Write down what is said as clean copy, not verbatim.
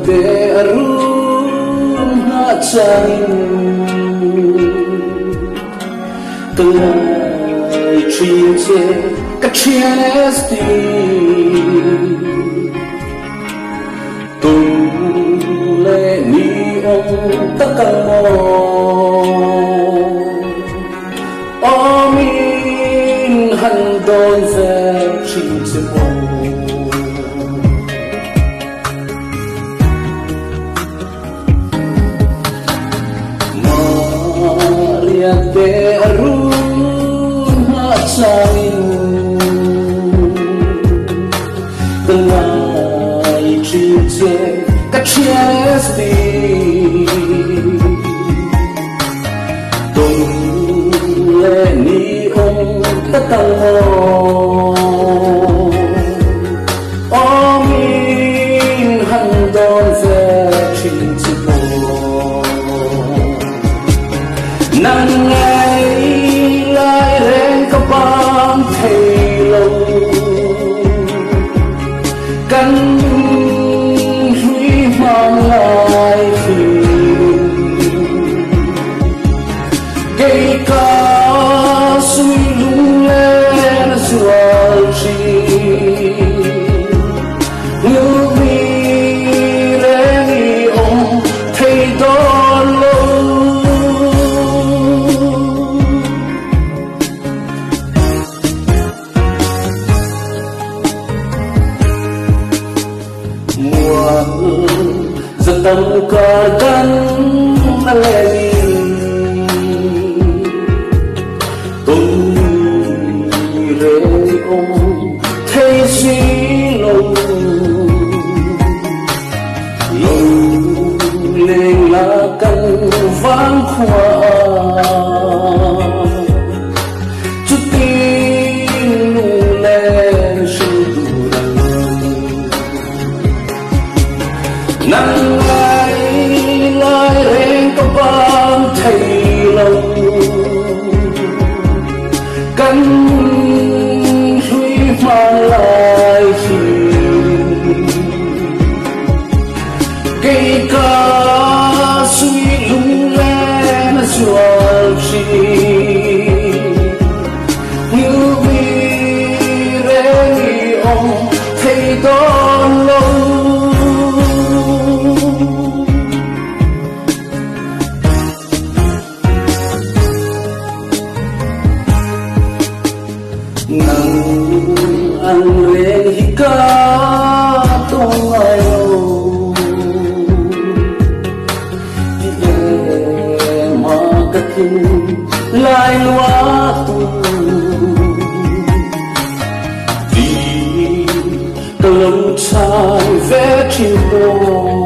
te arun ha chain Tengah cince kacian esti Tule ni om takang mo Amin handon ve cince mo Maria te arun ha chain Tengah cince kacian esti Tule ni om takang mo Amin handon ve cince mo Nang ngày lại rèn các bạn thầy lâu Cánh huy mang lại khi Cây ca suy lung lên ruột chi Như vì rèn ôm thầy đó lâu Dân tâm cả căn lệ Tung rê ôm thấy suy lâu Lâu lên là căn vang khoa Chút tin nụ lên sự đủ đằng Nắng lại rèn các bạn thầy lâu Cánh huy mang lại khi Cây ca suy lung lên ruột chi Như vì rèn ôm thầy đó lâu Nang ang rehika tong ayo Di makakin lai waktu Di dalam cai ve cinta